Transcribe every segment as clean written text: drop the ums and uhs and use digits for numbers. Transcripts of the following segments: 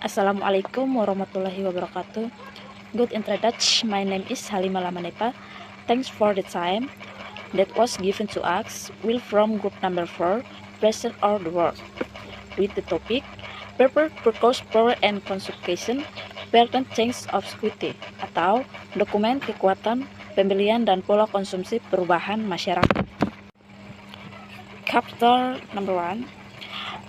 Assalamualaikum warahmatullahi wabarakatuh. Good introduction. My name is Halima Lamanepa. Thanks for the time that was given to us. Will from group number 4, present all the world. With the topic, paper purchase power and consumption, pattern change of equity, atau dokumen kekuatan pembelian dan pola konsumsi perubahan masyarakat. Chapter number 1,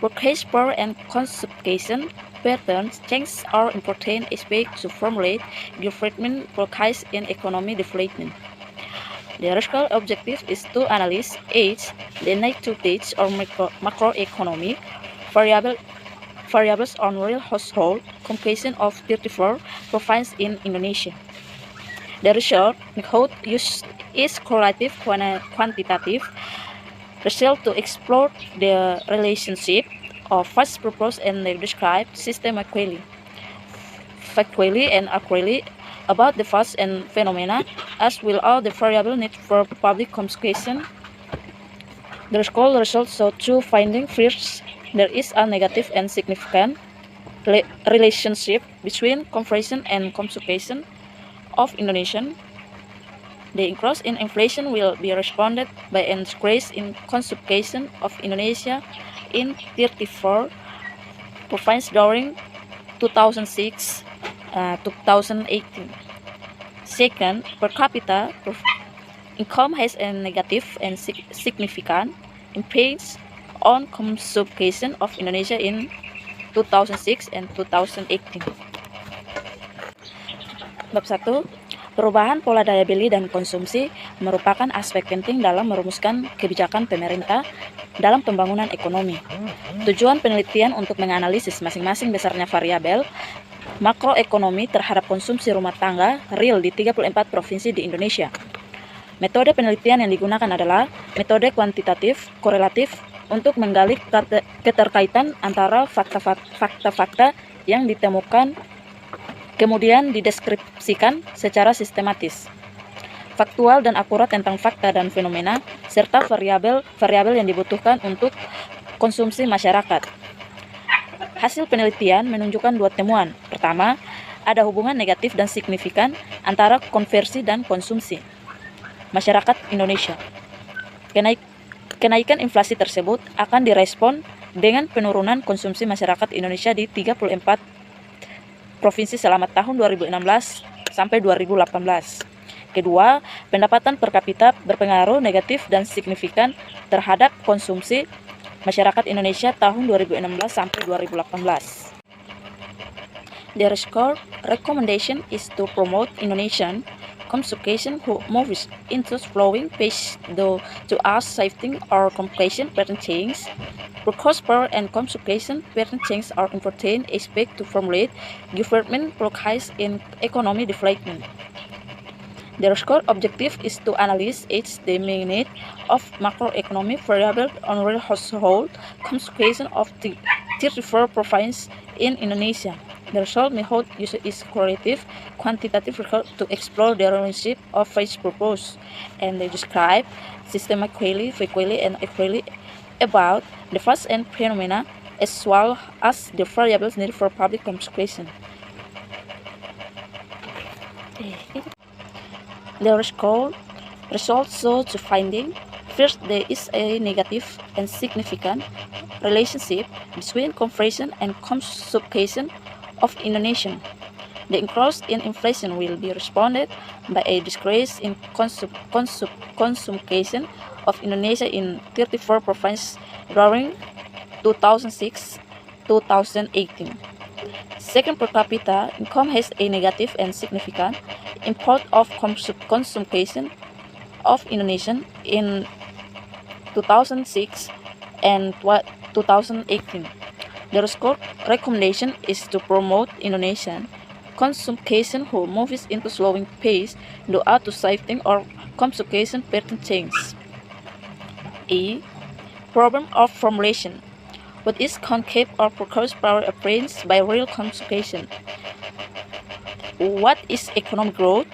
purchase power and consumption patterns change are important aspects to formulate government policies in economy development. The research objective is to analyze each the negative or macroeconomic variables on real household composition of 34 provinces in Indonesia. The research method used is correlative quantitative result to explore the relationship of first proposed and described systematically, factually and accurately about the facts and phenomena, as will all the variable need for public communication. The school results show two findings. First, there is a negative and significant relationship between consumption and consumption of Indonesian. The increase in inflation will be responded by an increase in consumption of Indonesia in 34 provinces during 2006-2018. Second, per capita income has a negative and significant impact on consumption of Indonesia in 2006 and 2018. Bab 1, perubahan pola daya beli dan konsumsi merupakan aspek penting dalam merumuskan kebijakan pemerintah dalam pembangunan ekonomi. Tujuan penelitian untuk menganalisis masing-masing besarnya variabel makroekonomi terhadap konsumsi rumah tangga real di 34 provinsi di Indonesia. Metode penelitian yang digunakan adalah metode kuantitatif korelatif untuk menggali keterkaitan antara fakta-fakta yang ditemukan kemudian dideskripsikan secara sistematis, faktual dan akurat tentang fakta dan fenomena, serta variabel yang dibutuhkan untuk konsumsi masyarakat. Hasil penelitian menunjukkan dua temuan. Pertama, ada hubungan negatif dan signifikan antara konversi dan konsumsi masyarakat Indonesia. Kenaikan inflasi tersebut akan direspon dengan penurunan konsumsi masyarakat Indonesia di 34 provinsi selama tahun 2016 sampai 2018. Kedua, pendapatan per kapita berpengaruh negatif dan signifikan terhadap konsumsi masyarakat Indonesia tahun 2016 sampai 2018. The research recommendation is to promote Indonesian consumption who moves into flowing pace to us shifting or communication pattern change. Purchase power and consumption pattern change are important aspects to formulate government policies in economy development. The research objective is to analyze each the magnitude of macroeconomic variables on real household consumption of the 34 provinces in Indonesia. The result method used is correlative quantitative research to explore the relationship of each proposed, and they describe systematically, factually, and accurately about the facts and phenomena as well as the variables needed for public communication. The research results show two findings. First, there is a negative and significant relationship between consumption and consumption of Indonesian. The increase in inflation will be responded by a decrease in consumption of Indonesia in 34 provinces during 2006-2018. Second, per capita income has a negative and significant impact of consumption of Indonesian in 2006 and 2018. The research recommendation is to promote Indonesian consumption who moves into slowing pace due to shifting or consumption pattern change. E. Problem of formulation. What is concave or purchase power appraised by real consumption? What is economic growth,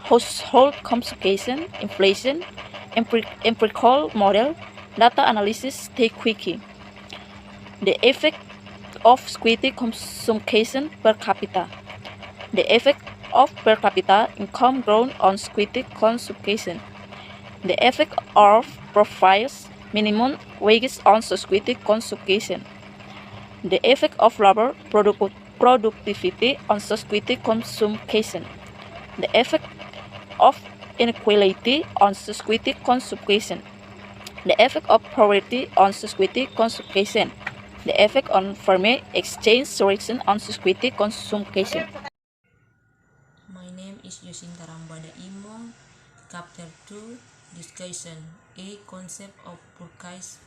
household consumption, inflation, empirical model, data analysis, take quickie. The effect of equity consumption per capita. The effect of per capita income growth on equity consumption. The effect of provides minimum wages on equity consumption. The effect of labor productivity on equity consumption. The effect of inequality on equity consumption. The effect of poverty on equity consumption. The effect on foreign exchange direction on equity consumption. My name is Yosinta Rambada Imong. Chapter 2 Discussion. A concept of purchase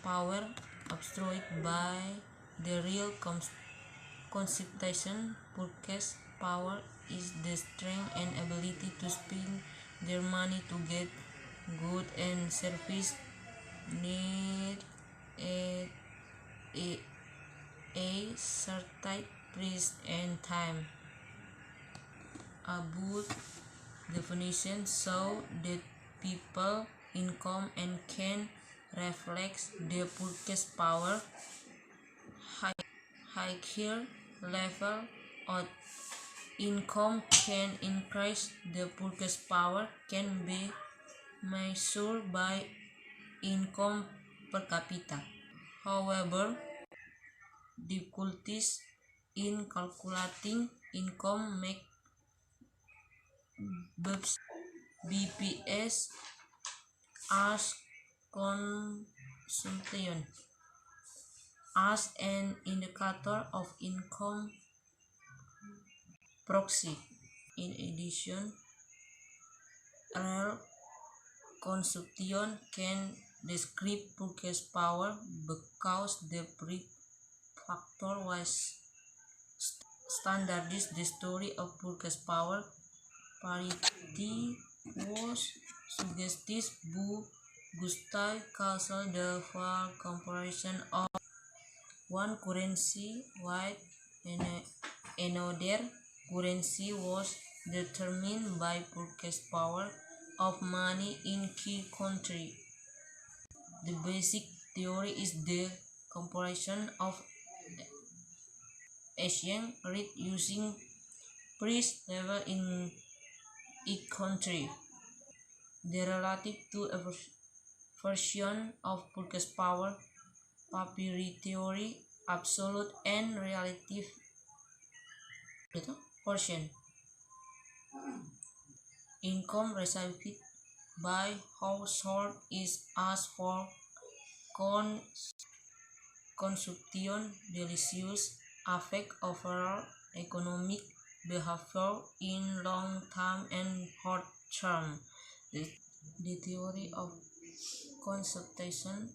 power obstructed by the real conception. Purchase power is the strength and ability to spend their money to get goods and services need at a certain price and time. A good definition so that people income and can reflect their purchase power. Higher level of income can increase the purchase power can be measured by income per capita. However, difficulties in calculating income make BPS as consumption as an indicator of income proxy. In addition, real consumption can describe purchase power because the factor was standardized. The story of purchase power parity was suggested by Gustav Castle. The fair comparison of one currency with another currency was determined by purchase power of money in key country. The basic theory is the comparison of exchange rate using price level in each country. The relative to a version of purchase power parity theory, absolute and relative portion. Income received by household is as for consumption delicious affect overall economic behavior in long term and short term. The theory of consumption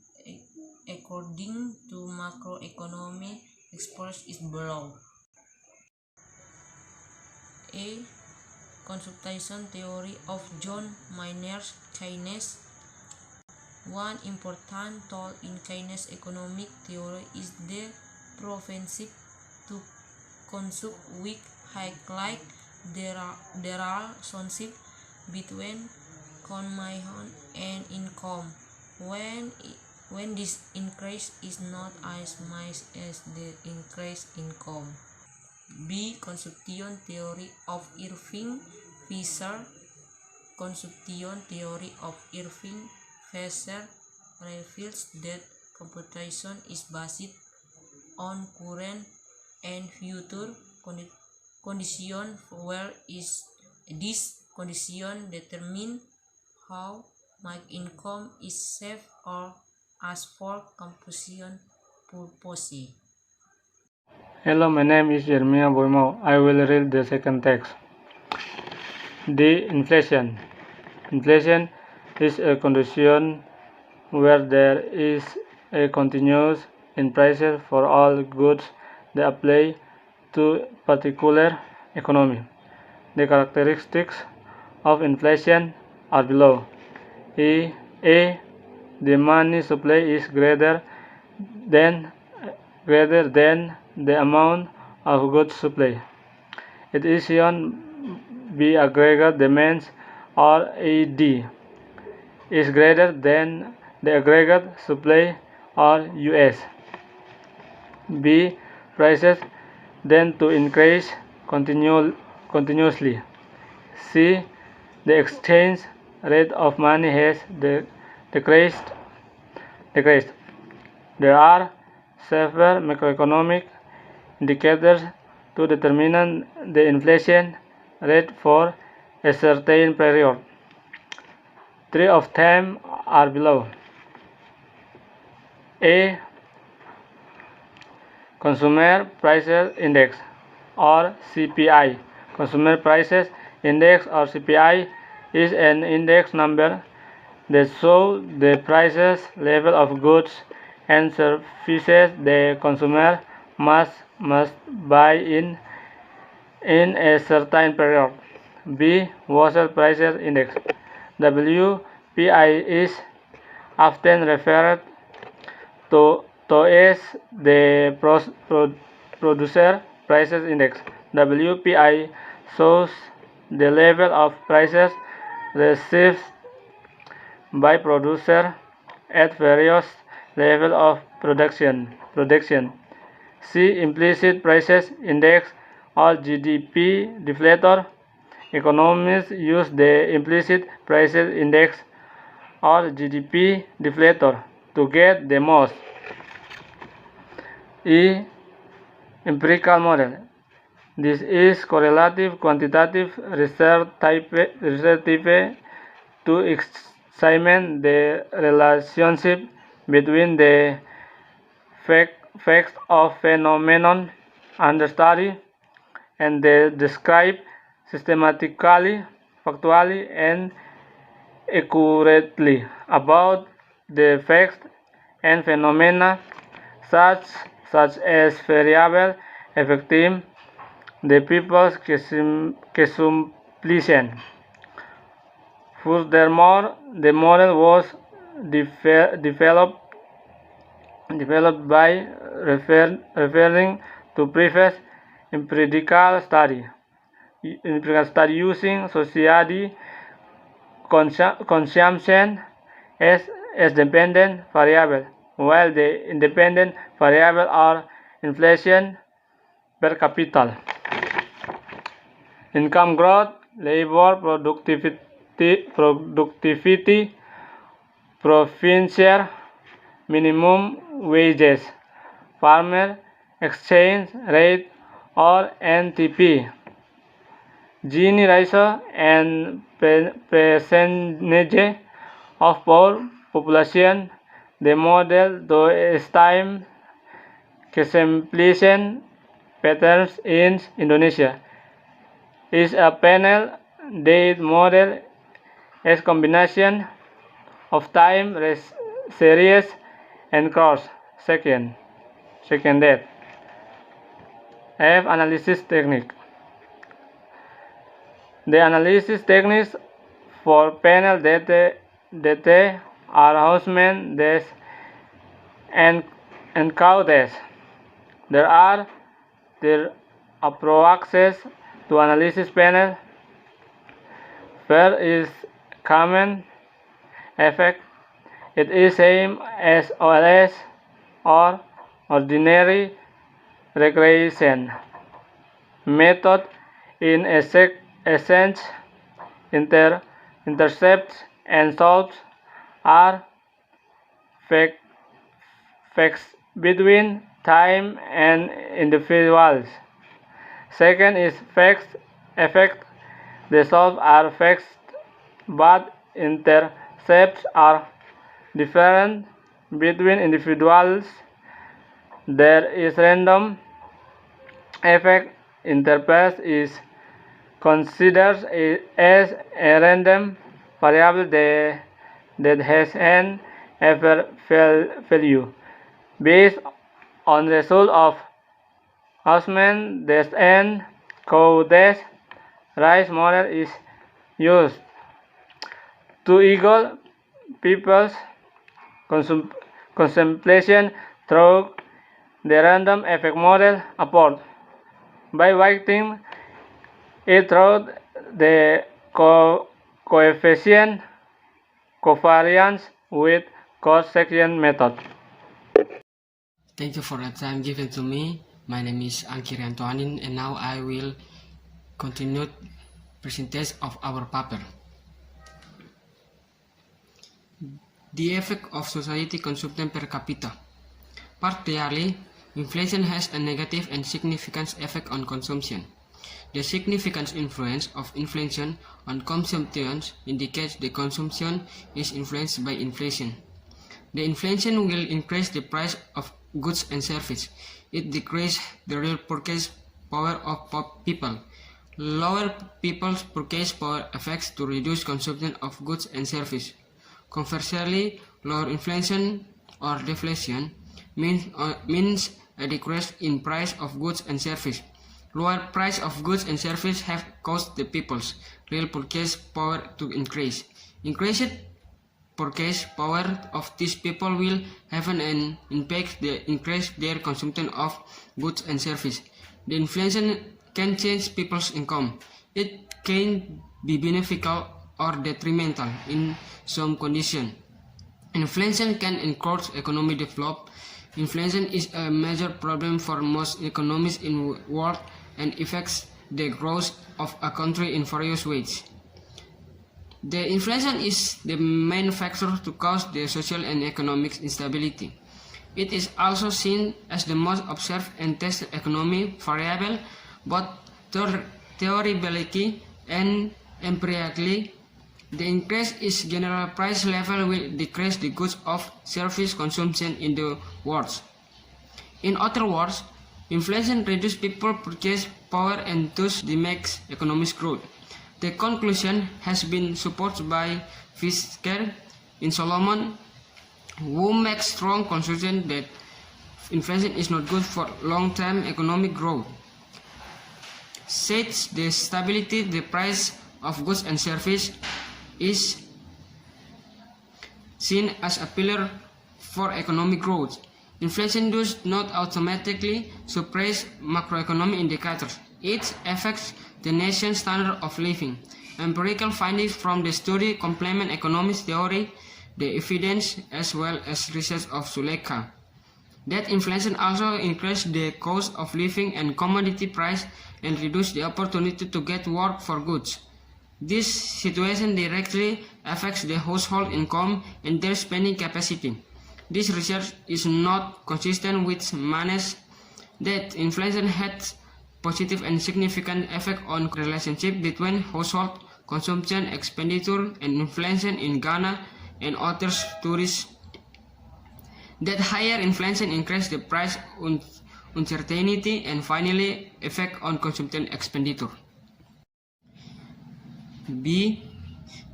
according to macroeconomic experts is below. A consumption theory of John Maynard Keynes. One important tool in Keynes economic theory is the propensity to consume, which highlights the relationship between consumption and income. When this increase is not as much as the increase in income. B. Consumption theory of Irving Fisher. Consumption theory of Irving Fisher reveals that computation is based on current and future conditions, where this condition determine how much income is saved or as for computation purposes. Hello, my name is Jeremiah Boimau. I will read the second text. The inflation. Inflation is a condition where there is a continuous in prices for all goods that apply to particular economy. The characteristics of inflation are below. A. The money supply is greater than the amount of goods supply. It is shown B. Aggregate demand, or AD, is greater than the aggregate supply, or US. B. Prices tend to increase continuously. C. The exchange rate of money has decreased. There are several macroeconomic indicators to determine the inflation rate for a certain period. 3 of them are below. A. Consumer Prices Index or CPI. Consumer Prices Index or CPI is an index number that shows the prices level of goods and services the consumer must buy in a certain period. B. Wholesale Prices Index. WPI is often referred to as the Producer Prices Index. WPI shows the level of prices received by producer at various levels of production. C. Implicit Prices Index or GDP deflator. Economists use the Implicit Prices Index or GDP deflator to get the most. E. Empirical model. This is correlative quantitative research type to examine the relationship between the facts of phenomenon under study and they describe systematically, factually, and accurately about the facts and phenomena such as variable affecting the people's consumption. Furthermore, the model was developed by referring to previous empirical study using society consumption as dependent variable, while the independent variable are inflation per capita, income growth, labor productivity, provincial minimum wages, farmer exchange rate or NTP, Gini ratio, and percentage of poor population. The model to estimate consumption patterns in Indonesia is a panel date model as combination of time series and cross second date. F. Analysis technique. The analysis techniques for panel data are Hausman and Caudes. There are approaches to analysis panel. First is common effect. It is same as OLS or ordinary regression method. In essence, intercepts and solves are facts between time and individuals. Second is facts effect. The solves are facts, but intercepts are different between individuals. There is random effect. Intercept is considered as a random variable that has an ever value based on the result of Hausman and Caudes. Rice model is used to equal people's consumption through the random effect model approach by weighting it through the coefficient covariance with cross-section method. Thank you for the time given to me. My name is Angkiri Antoanin, and now I will continue presentation of our paper. The effect of society consumption per capita. Particularly, inflation has a negative and significant effect on consumption. The significant influence of inflation on consumption indicates the consumption is influenced by inflation. The inflation will increase the price of goods and services. It decreases the real purchase power of people. Lower people's purchase power affects to reduce consumption of goods and services. Conversely, lower inflation or deflation means a decrease in price of goods and services. Lower price of goods and services have caused the people's real purchase power to increase. Increased purchase power of these people will have an impact that increase their consumption of goods and services. The inflation can change people's income. It can be beneficial or detrimental in some conditions. Inflation can encourage economic development. Inflation is a major problem for most economies in the world and affects the growth of a country in various ways. The inflation is the main factor to cause the social and economic instability. It is also seen as the most observed and tested economic variable, both theoretically and empirically. The increase in general price level will decrease the goods of service consumption in the world. In other words, inflation reduces people's purchase power and thus diminishes economic growth. The conclusion has been supported by Fisker in Solomon, who makes strong conclusion that inflation is not good for long-term economic growth. Says the stability the price of goods and services is seen as a pillar for economic growth. Inflation does not automatically suppress macroeconomic indicators. It affects the nation's standard of living. Empirical findings from the study complement economic theory, the evidence as well as research of Zulekha. That inflation also increases the cost of living and commodity price and reduces the opportunity to get work for goods. This situation directly affects the household income and their spending capacity. This research is not consistent with management that inflation had positive and significant effect on relationship between household consumption, expenditure, and inflation in Ghana and other studies. That higher inflation increases the price uncertainty and finally effect on consumption expenditure. B.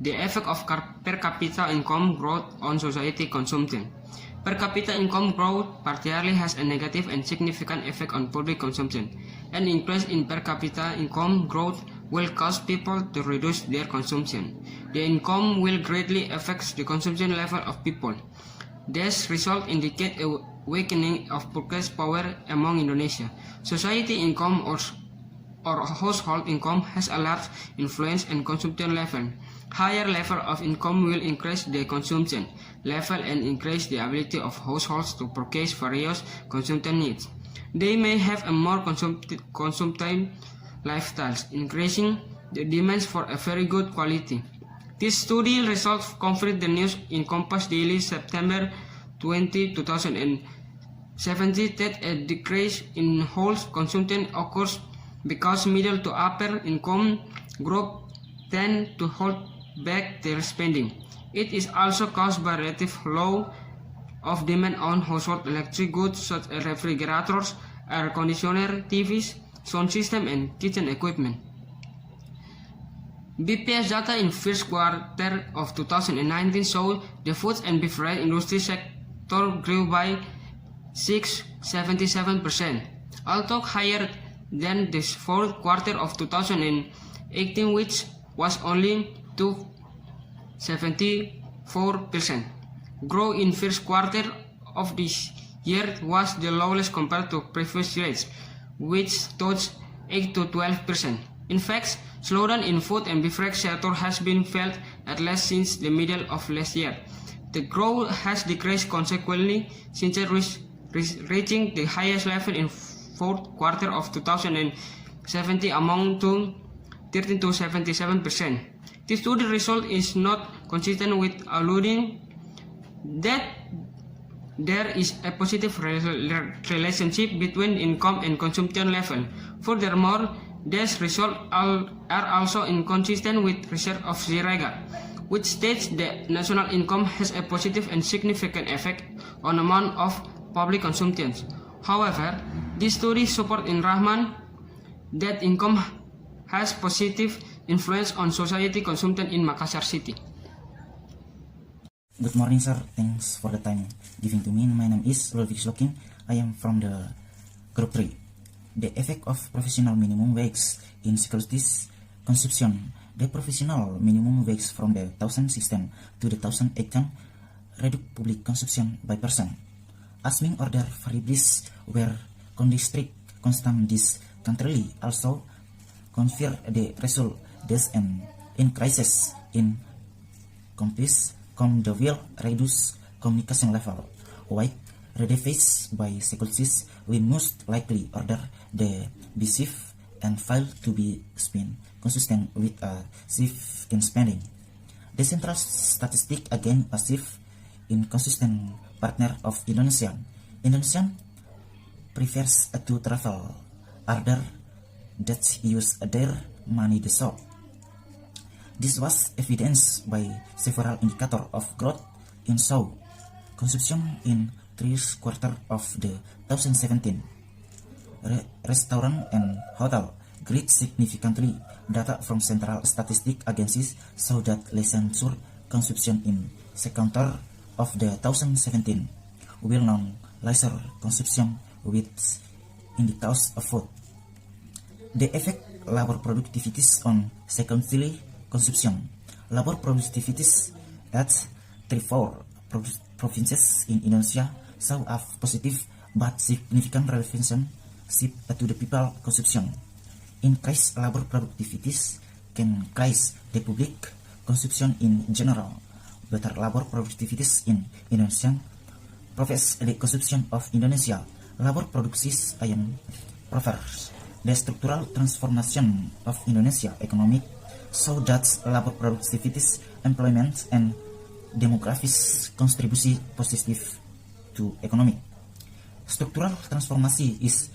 The effect of per capita income growth on society consumption. Per capita income growth particularly has a negative and significant effect on public consumption. An increase in per capita income growth will cause people to reduce their consumption. The income will greatly affect the consumption level of people. These results indicate a weakening of purchase power among Indonesia. Society income or household income has a large influence on consumption level. Higher level of income will increase the consumption level and increase the ability of households to purchase various consumption needs. They may have a more consumptive lifestyles, increasing the demands for a very good quality. This study results confirm the news in Kompas Daily September 20, 2017 that a decrease in household consumption occurs because middle to upper income group tend to hold back their spending. It is also caused by relative low of demand on household electric goods such as refrigerators, air conditioner, TVs, sound system, and kitchen equipment. BPS data in first quarter of 2019 show the food and beverage industry sector grew by 6.77%, although higher than the fourth quarter of 2018, which was only 2.74%. Growth in first quarter of this year was the lowest compared to previous rates, which touched 8 to 12%. In fact, slowdown in food and beverage sector has been felt at least since the middle of last year. The growth has decreased consequently since reaching the highest level in fourth quarter of 2070 among to 13 to 77%. This study result is not consistent with alluding that there is a positive relationship between income and consumption level. Furthermore, these results are also inconsistent with research of Ziraga, which states that national income has a positive and significant effect on amount of public consumption. However, this study supports in Rahman that income has positive influence on society consumption in Makassar City. Good morning, sir. Thanks for the time given to me. My name is Ludwig Slokin. I am from the group 3. The effect of professional minimum wage in securities consumption. The professional minimum wage from the 2016 to the 2018 reduced public consumption by percent. Assuming order variables were condistrict constant, this country also confirm the result des an increases in companies come the will reduce communication level. While redefined by securities, we most likely order the be shift and fail to be spent consistent with a shift in spending. The central statistic again a shift in consistent partner of Indonesia. Indonesia prefers to travel order that use their money the shop. This was evidenced by several indicators of growth in show consumption in three quarters of the 2017. Restaurant and hotel grew significantly. Data from central statistic agencies show that leisure consumption in second quarter of the 2017 will known leisure consumption with indicators of food. The effect labor productivities on secondary consumption. Labor productivities at 34 provinces in Indonesia saw a positive but significant relationship to the people consumption. Increased labor productivities can increase the public consumption in general. Better labor productivities in Indonesia profess the consumption of Indonesia. Labor productions and proffers the structural transformation of Indonesia economic so that labor productivities, employment, and demographics contribute positive to economy. Structural transformation is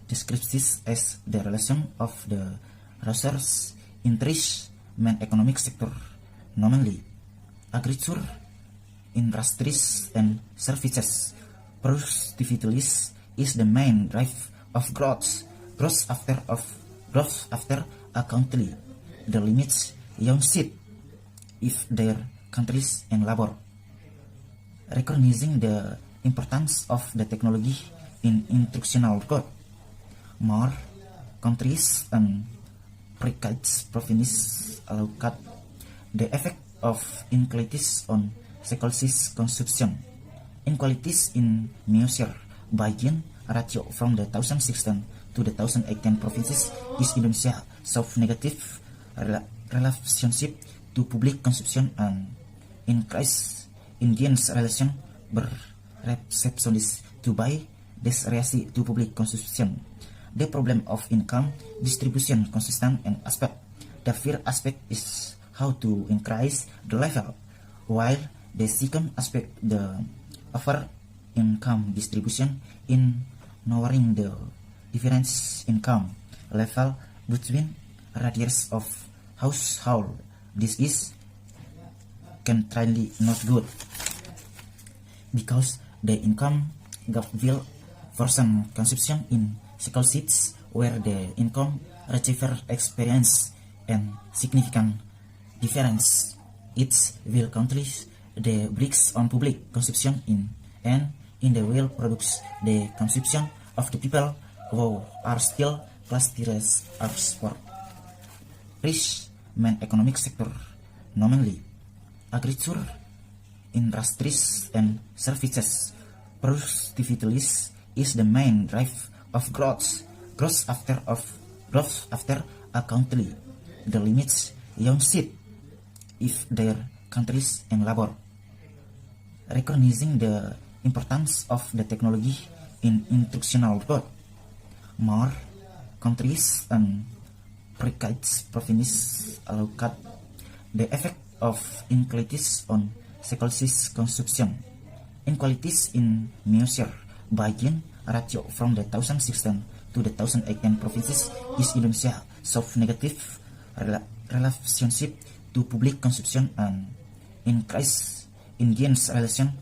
described as the relation of the resources in three main economic sectors, namely agriculture, industries, and services. Productivity is the main drive of growth. Growth after a country, the limits young sit if their countries and labor. Recognizing the importance of the technology in instructional code, more countries and precise provinces allocate the effect of inequalities on securities consumption. Inequalities in measure by gain ratio from the 2016 to the 2018 provinces is Indonesia show negative relationship to public consumption and increase Indians relation receptionist to buy this ratio to public consumption. The problem of income distribution consistent and aspect. The first aspect is how to increase the level, while the second aspect the offer income distribution in lowering the difference income level between radius of household. This is currently not good because the income gap will worsen consumption in cities where the income receiver experience and significant difference. It will countries the bricks on public consumption in the will products the consumption of the people who are still classified as poor. Rich main economic sector, nominally agriculture, industries, and services. Productivity is the main drive of growth. Growth after a country, the limits young sit if their countries and labor. Recognizing the importance of the technology in instructional code. More countries and precise provinces allocate the effect of inequalities on scholastic consumption. Inequalities in measure by Gini ratio from the 2016 to the 2018 provinces is Indonesia show negative relationship to public consumption and increase in Gini's relation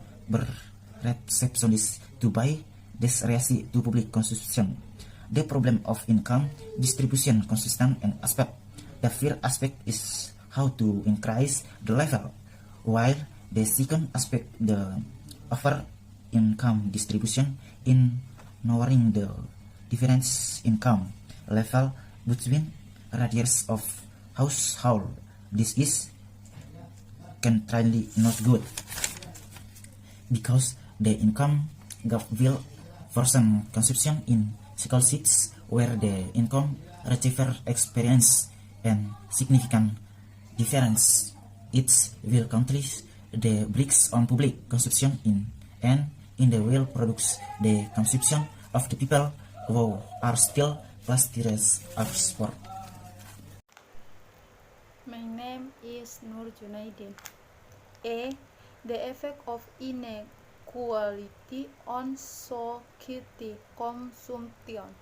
receptionist to buy disreaction to public consumption. The problem of income distribution consistent and aspect. The first aspect is how to increase the level, while the second aspect the over income distribution in lowering the difference income level between radius of household. This is currently not good because the income gap will worsen consumption in scholarships where the income receiver experience and significant difference. It will countries the bricks on public consumption and in the will products the consumption of the people who are still plasteres of sport. My name is Nur Junaidin. The effect of inequality on society consumption.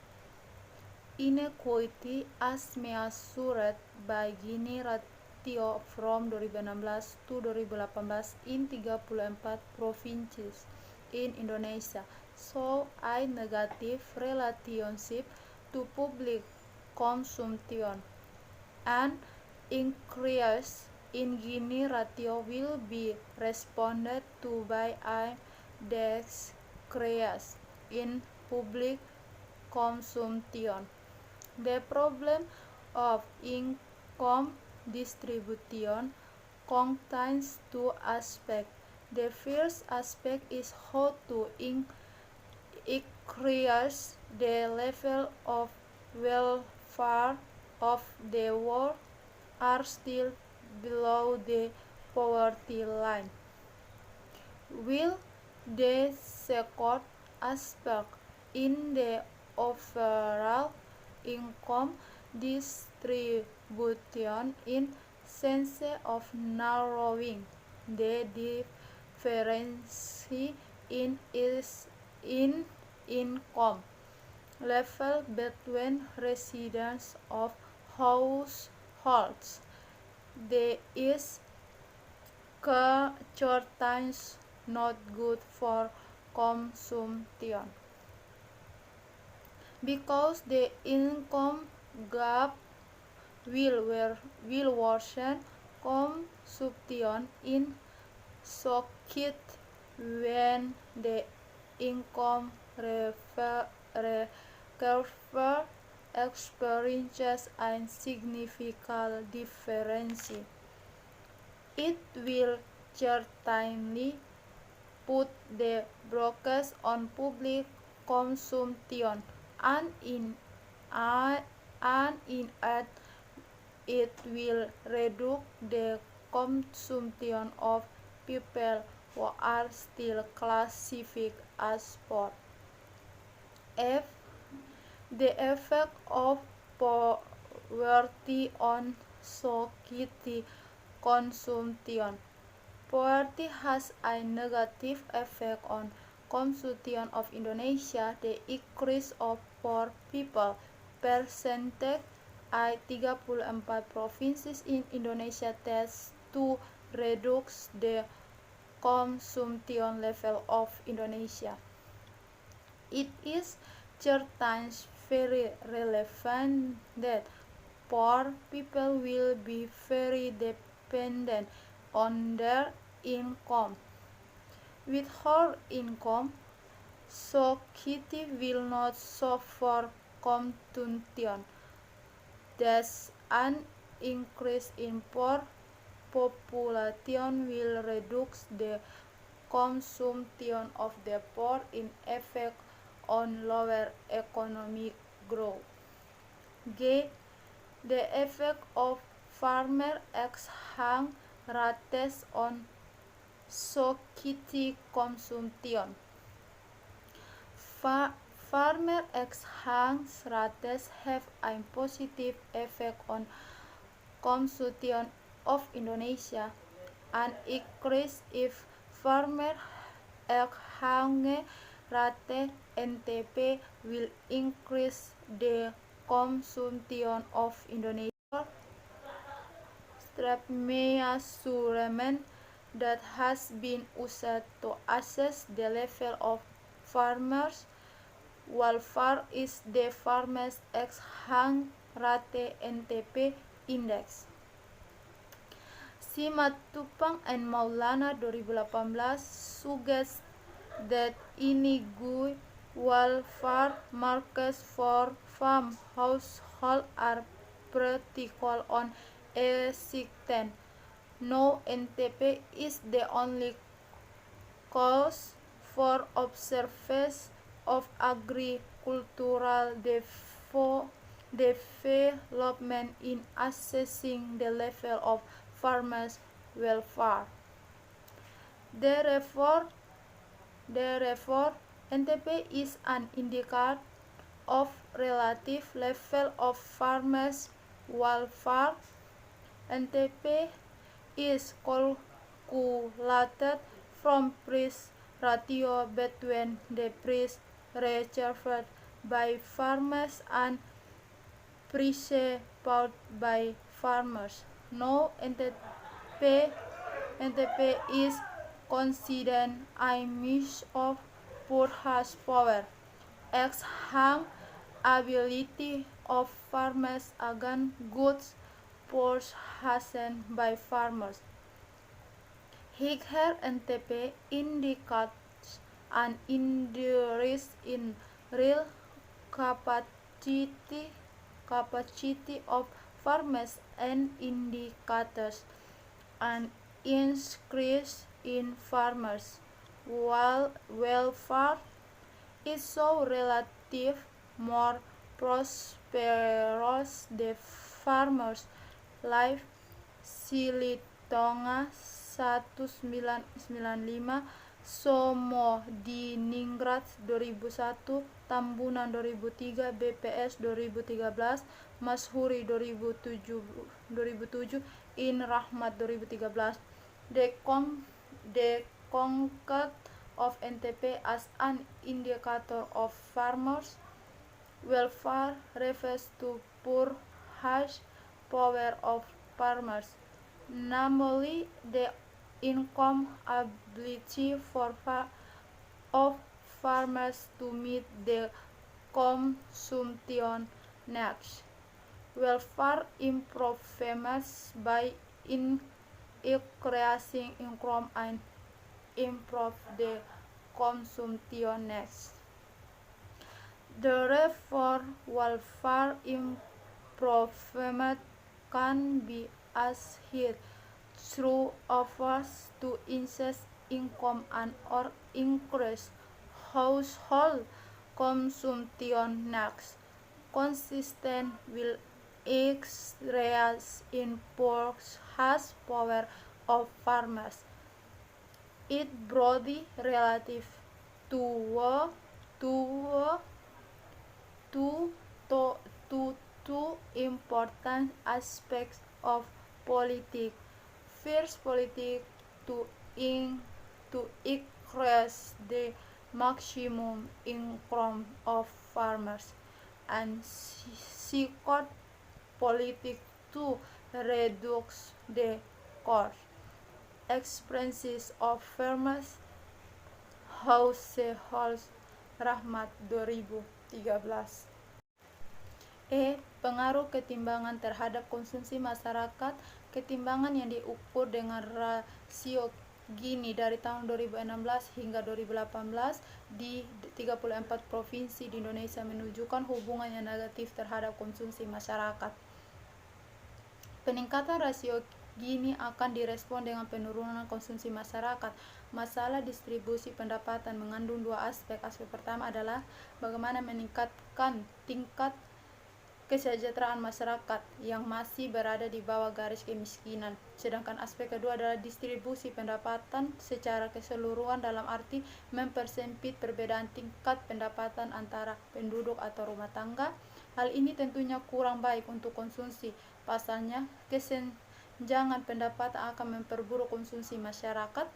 Inequality as measured by Gini ratio from 2016 to 2018 in 34 provinces in Indonesia show a negative relationship to public consumption. An increase in Gini ratio will be responded to by a decrease in public consumption. The problem of income distribution contains two aspects. The first aspect is how to increase the level of welfare of the world are still below the poverty line. Will the second aspect in the overall income distribution in sense of narrowing the difference in income level between residents of households. There is currently not good for consumption because the income gap will worsen consumption in society when the income curve experiences a significant difference. It will certainly put the brakes on public consumption and in it will reduce the consumption of people who are still classified as poor. F. The effect of poverty on society consumption. Poverty has a negative effect on consumption of Indonesia. The increase of poor people percentage a 34 provinces in Indonesia tends to reduce the consumption level of Indonesia. It is certainly very relevant that poor people will be very dependent on their income. Without income, society will not suffer consumption. Thus, an increase in poor population will reduce the consumption of the poor in effect on lower economic growth. G. The effect of farmer exchange rates on society consumption. Farmer exchange rates have a positive effect on consumption of Indonesia. An increase if farmer exchange rate NTP will increase the consumption of Indonesia. Measurement that has been used to assess the level of farmers' welfare is the Farmers Exchange Rate NTP Index. Simatupang and Maulana 2018 suggests that good welfare markers for farm household are practical on existence. No NTP is the only cause for observance of agricultural development in assessing the level of farmers' welfare. Therefore, NTP is an indicator of relative level of farmers' welfare. NTP is calculated from price ratio between the price reserved by farmers and price paid by farmers. No NTP is considered a measure of purchasing power. Exchange ability of farmers against goods purchased by farmers. Higher NTP indicates an increase in real capacity of farmers and indicators an increase in farmers' welfare. Is so relative more prosperous the farmers' life. Silitonga 1995, Somo di Ningrat 2001, Tambunan 2003, BPS 2013, Mashuri 2007, In Rahmat 2013. The concept of NTP as an indicator of farmers' welfare refers to purchasing power of farmers, namely the income ability of farmers to meet the consumption needs. Welfare improvements by increasing income and improve the consumption needs. Therefore, welfare improvement can be achieved through efforts to increase income and or increase household consumption needs, consistent with increase in purchasing power of farmers. It broadly relative to two important aspects of politics. First, politics to increase the maximum income of farmers, and second, politics to reduce the cost expenses of farmers households. Rahmat 2013. Pengaruh ketimbangan terhadap konsumsi masyarakat. Ketimbangan yang diukur dengan rasio Gini dari tahun 2016 hingga 2018 di 34 provinsi di Indonesia menunjukkan hubungan yang negatif terhadap konsumsi masyarakat. Peningkatan rasio Gini akan direspon dengan penurunan konsumsi masyarakat. Masalah distribusi pendapatan mengandung dua aspek. Aspek pertama adalah bagaimana meningkatkan tingkat kesejahteraan masyarakat yang masih berada di bawah garis kemiskinan. Sedangkan aspek kedua adalah distribusi pendapatan secara keseluruhan dalam arti mempersempit perbedaan tingkat pendapatan antara penduduk atau rumah tangga. Hal ini tentunya kurang baik untuk konsumsi. Pasalnya, kesenjangan pendapatan akan memperburuk konsumsi masyarakat.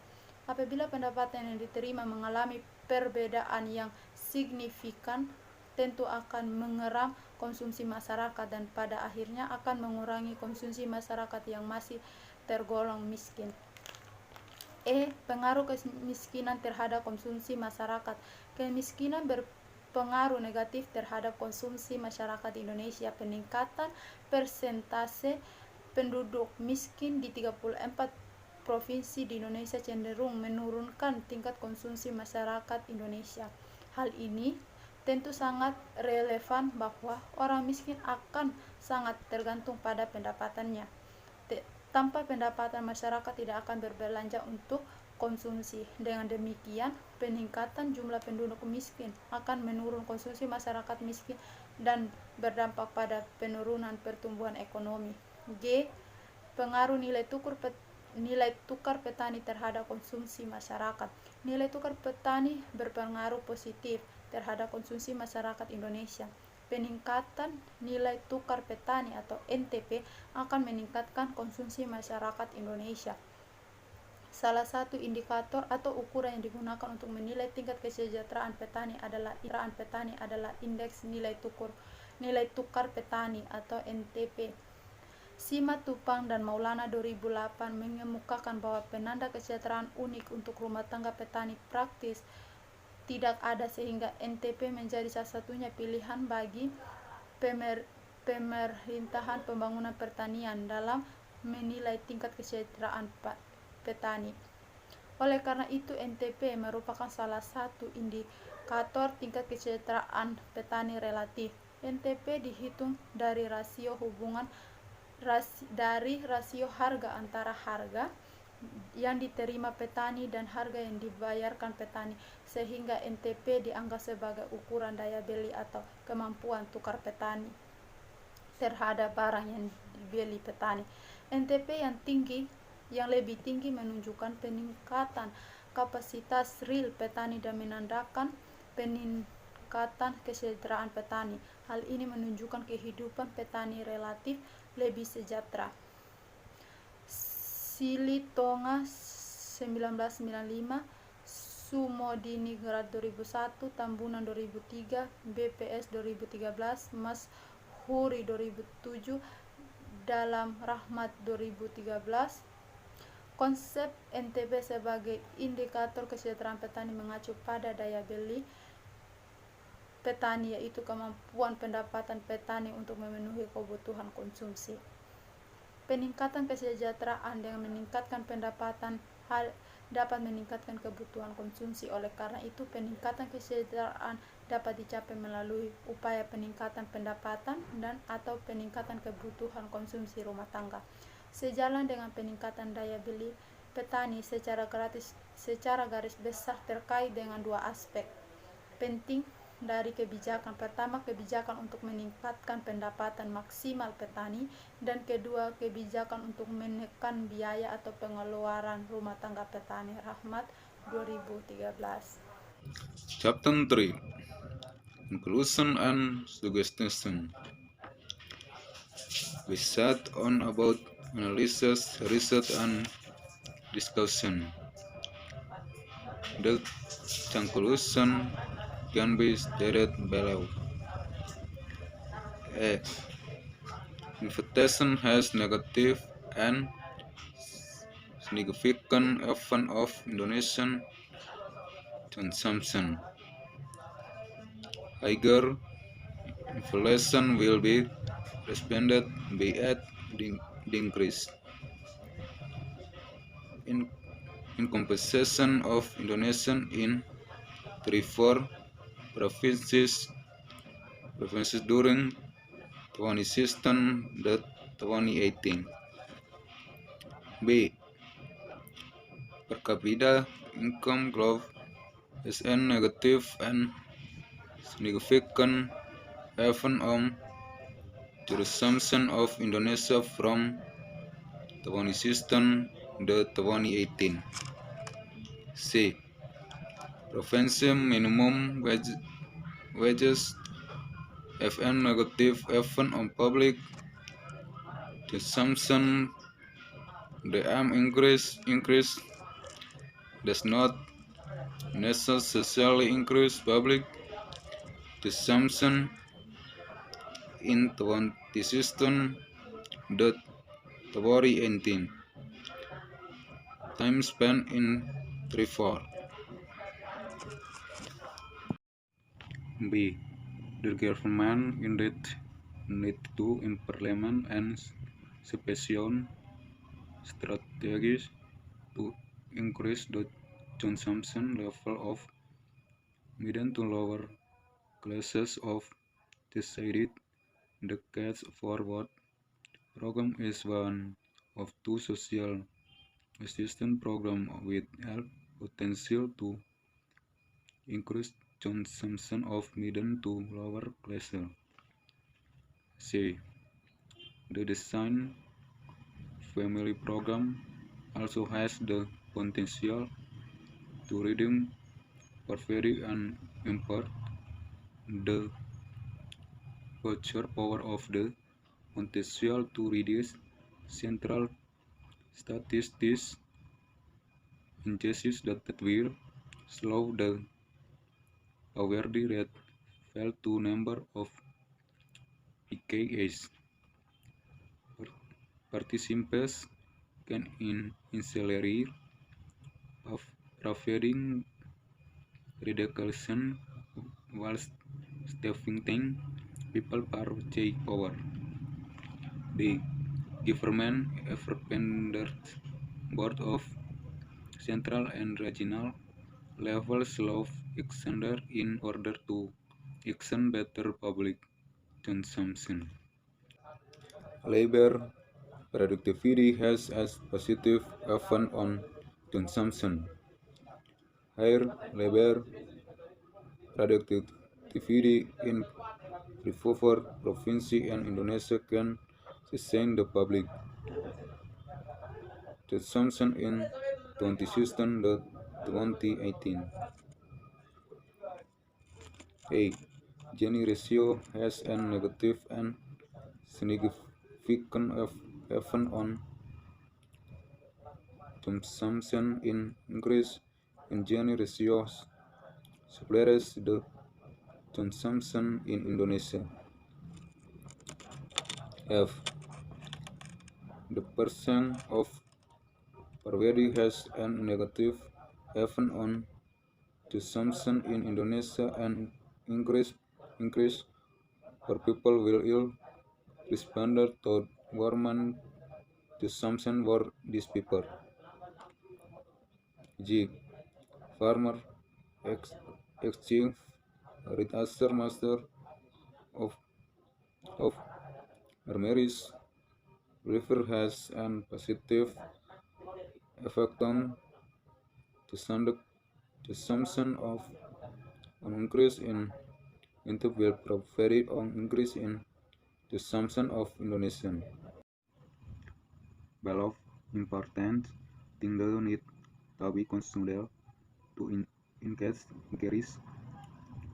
Apabila pendapatan yang diterima mengalami perbedaan yang signifikan, tentu akan mengeram konsumsi masyarakat dan pada akhirnya akan mengurangi konsumsi masyarakat yang masih tergolong miskin. Pengaruh kemiskinan terhadap konsumsi masyarakat. Kemiskinan berpengaruh negatif terhadap konsumsi masyarakat Indonesia. Peningkatan persentase penduduk miskin di 34 provinsi di Indonesia cenderung menurunkan tingkat konsumsi masyarakat Indonesia. Hal ini tentu sangat relevan bahwa orang miskin akan sangat tergantung pada pendapatannya. Tanpa pendapatan, masyarakat tidak akan berbelanja untuk konsumsi. Dengan demikian, peningkatan jumlah penduduk miskin akan menurun konsumsi masyarakat miskin dan berdampak pada penurunan pertumbuhan ekonomi. Pengaruh nilai tukar petani terhadap konsumsi masyarakat. Nilai tukar petani berpengaruh positif terhadap konsumsi masyarakat Indonesia. Peningkatan nilai tukar petani atau NTP akan meningkatkan konsumsi masyarakat Indonesia. Salah satu indikator atau ukuran yang digunakan untuk menilai tingkat kesejahteraan petani adalah indeks nilai tukar petani atau NTP. Simatupang dan Maulana 2008 mengemukakan bahwa penanda kesejahteraan unik untuk rumah tangga petani praktis tidak ada sehingga NTP menjadi salah satunya pilihan bagi pemerintahan pembangunan pertanian dalam menilai tingkat kesejahteraan petani. Oleh karena itu, NTP merupakan salah satu indikator tingkat kesejahteraan petani relatif. NTP dihitung dari rasio harga antara harga yang diterima petani dan harga yang dibayarkan petani, sehingga NTP dianggap sebagai ukuran daya beli atau kemampuan tukar petani terhadap barang yang dibeli petani. NTP yang lebih tinggi menunjukkan peningkatan kapasitas real petani dan menandakan peningkatan kesejahteraan petani. Hal ini menunjukkan kehidupan petani relatif lebih sejahtera. Silitonga 1995, Sumodiningrat 2001, Tambunan 2003, BPS 2013, Mas Huri 2007, Dalam Rahmat 2013. Konsep NTP sebagai indikator kesejahteraan petani mengacu pada daya beli petani, yaitu kemampuan pendapatan petani untuk memenuhi kebutuhan konsumsi. Peningkatan kesejahteraan dengan meningkatkan pendapatan dapat meningkatkan kebutuhan konsumsi. Oleh karena itu, peningkatan kesejahteraan dapat dicapai melalui upaya peningkatan pendapatan dan atau peningkatan kebutuhan konsumsi rumah tangga. Sejalan dengan peningkatan daya beli petani secara garis besar terkait dengan dua aspek penting dari kebijakan. Pertama, kebijakan untuk meningkatkan pendapatan maksimal petani, dan kedua, kebijakan untuk menekan biaya atau pengeluaran rumah tangga petani. Rahmat 2013. Chapter 3 Conclusion and Suggestion. We sat on about analysis, research, and discussion. The conclusion can be stated below. A. Inflation has negative and significant effect of Indonesian consumption. Higher inflation will be responded by at the increase in compensation of Indonesian in 3-4 provinces during 2016-2018. B. Per capita income growth is a negative and significant effect on the resumption of Indonesia from 2016 to 2018. C. Provincial minimum wages have a negative effect on public consumption. The increase does not necessarily increase public consumption. In 2016 to 2018, time spent in Trevor. B. The government indeed need to implement and special strategies to increase the consumption level of medium to lower classes of society. The Cash Forward program is one of two social assistance programs with potential to increase consumption of medium to lower classes. C. The Design Family program also has the potential to reduce poverty and improve the purchasing power of the potential to reduce central statistics indices that will slow the poverty rate fell to number of PKAs. Participants can accelerate providing reduction while strengthening people purchasing power. The government independent board of central and regional levels of extender in order to action better public consumption. Labor productivity has a positive effect on consumption. Higher labor productivity in Prefecture province and Indonesia can sustain the public consumption in 2016 to 2018. A. Gini ratio has a negative and significant effect on consumption in increase in Gini ratios supplies the consumption in Indonesia. F. The percent of poverty has a negative effect on consumption in Indonesia and increase for people will ill respond to government consumption for these people. G. Farmer exchange rate as master of farmers river has an positive effect on consumption of an increase in into will provide on increase in consumption of Indonesian. Below important things that need to be considered to increase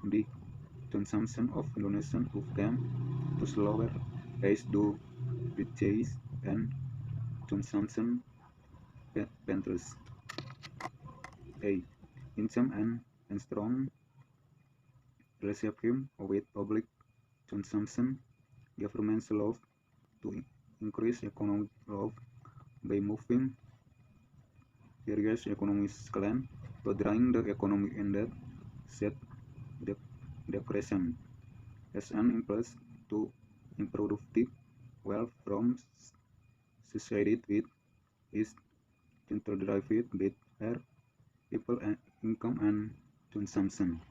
the consumption of Indonesian who can to slower pace do purchase and consumption patterns. A. Income and strong relationship with public consumption. Governments love to increase economic growth by moving various economic claims to drain the economic and that set the depression as an impulse to improve wealth from society with is controlled by higher people and income and consumption.